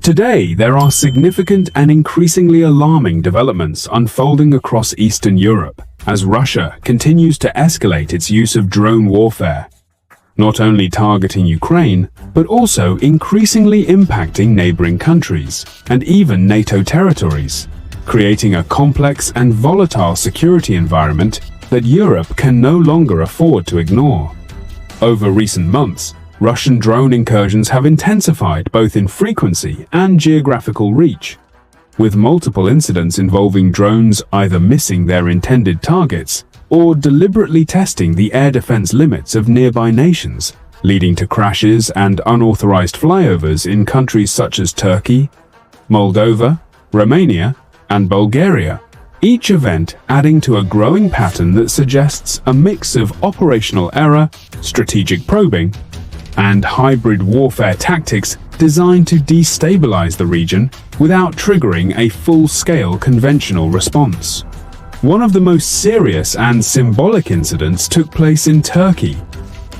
Today, there are significant and increasingly alarming developments unfolding across Eastern Europe as Russia continues to escalate its use of drone warfare, not only targeting Ukraine, but also increasingly impacting neighboring countries and even NATO territories, creating a complex and volatile security environment that Europe can no longer afford to ignore. Over recent months, Russian drone incursions have intensified both in frequency and geographical reach, with multiple incidents involving drones either missing their intended targets or deliberately testing the air defense limits of nearby nations, leading to crashes and unauthorized flyovers in countries such as Turkey, Moldova, Romania, and Bulgaria. Each event adding to a growing pattern that suggests a mix of operational error, strategic probing, and hybrid warfare tactics designed to destabilize the region without triggering a full-scale conventional response. One of the most serious and symbolic incidents took place in Turkey,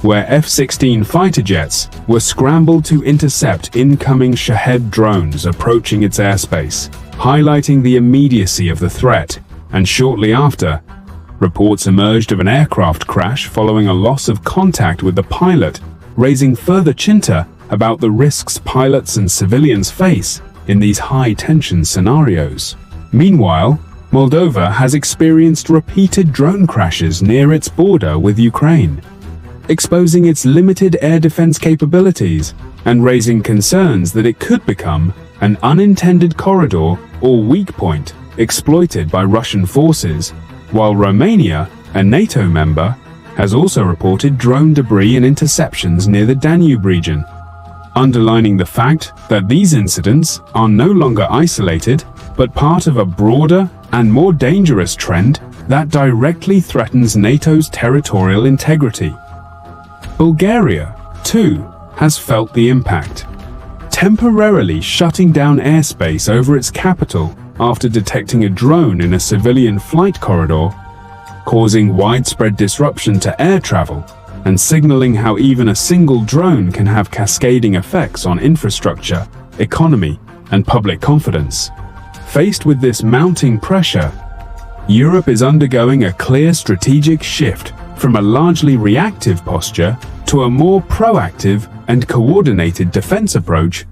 where F-16 fighter jets were scrambled to intercept incoming Shahed drones approaching its airspace, highlighting the immediacy of the threat. And shortly after, reports emerged of an aircraft crash following a loss of contact with the pilot, raising further chitter about the risks pilots and civilians face in these high-tension scenarios. Meanwhile, Moldova has experienced repeated drone crashes near its border with Ukraine, exposing its limited air defense capabilities and raising concerns that it could become an unintended corridor or weak point exploited by Russian forces, while Romania, a NATO member, has also reported drone debris and interceptions near the Danube region, underlining the fact that these incidents are no longer isolated, but part of a broader and more dangerous trend that directly threatens NATO's territorial integrity. Bulgaria, too, has felt the impact, temporarily shutting down airspace over its capital after detecting a drone in a civilian flight corridor, causing widespread disruption to air travel and signaling how even a single drone can have cascading effects on infrastructure, economy, and public confidence. Faced with this mounting pressure, Europe is undergoing a clear strategic shift from a largely reactive posture to a more proactive and coordinated defense approach,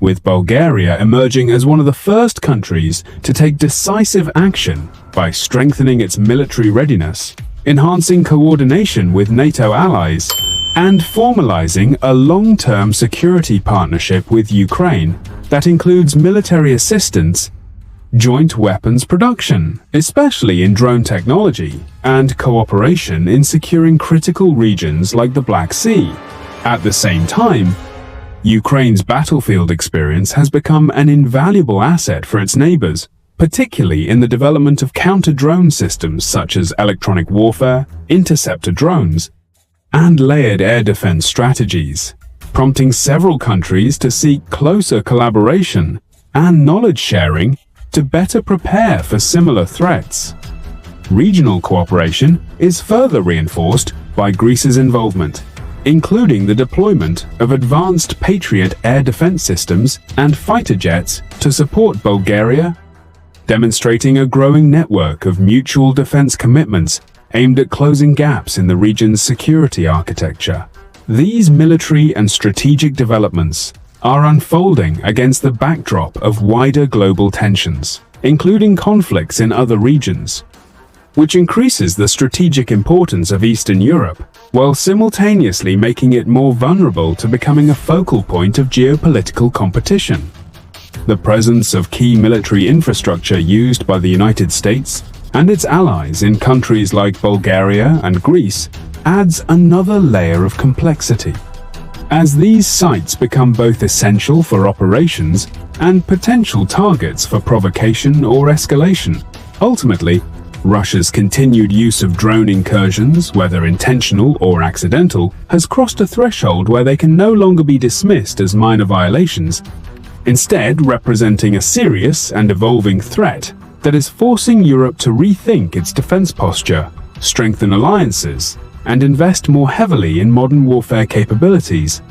with Bulgaria emerging as one of the first countries to take decisive action by strengthening its military readiness, enhancing coordination with NATO allies, and formalizing a long-term security partnership with Ukraine that includes military assistance, joint weapons production, especially in drone technology, and cooperation in securing critical regions like the Black Sea. At the same time, Ukraine's battlefield experience has become an invaluable asset for its neighbors, particularly in the development of counter-drone systems such as electronic warfare, interceptor drones, and layered air defense strategies, prompting several countries to seek closer collaboration and knowledge sharing to better prepare for similar threats. Regional cooperation is further reinforced by Greece's involvement, including the deployment of advanced Patriot air defense systems and fighter jets to support Bulgaria, demonstrating a growing network of mutual defense commitments aimed at closing gaps in the region's security architecture. These military and strategic developments are unfolding against the backdrop of wider global tensions, including conflicts in other regions, which increases the strategic importance of Eastern Europe, while simultaneously making it more vulnerable to becoming a focal point of geopolitical competition. The presence of key military infrastructure used by the United States and its allies in countries like Bulgaria and Greece adds another layer of complexity, as these sites become both essential for operations and potential targets for provocation or escalation. Ultimately, Russia's continued use of drone incursions, whether intentional or accidental, has crossed a threshold where they can no longer be dismissed as minor violations, instead representing a serious and evolving threat that is forcing Europe to rethink its defense posture, strengthen alliances, and invest more heavily in modern warfare capabilities,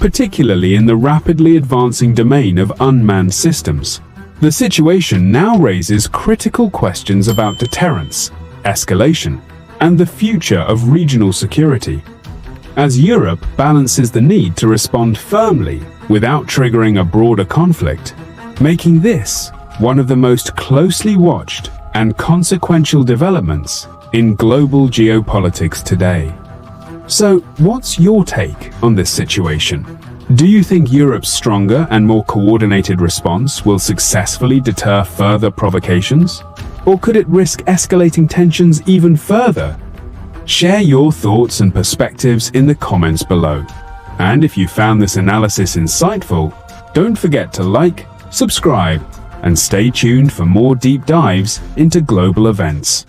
particularly in the rapidly advancing domain of unmanned systems. The situation now raises critical questions about deterrence, escalation, and the future of regional security. As Europe balances the need to respond firmly without triggering a broader conflict, making this one of the most closely watched and consequential developments in global geopolitics today. So, what's your take on this situation? Do you think Europe's stronger and more coordinated response will successfully deter further provocations? Or could it risk escalating tensions even further? Share your thoughts and perspectives in the comments below. And if you found this analysis insightful, don't forget to like, subscribe, and stay tuned for more deep dives into global events.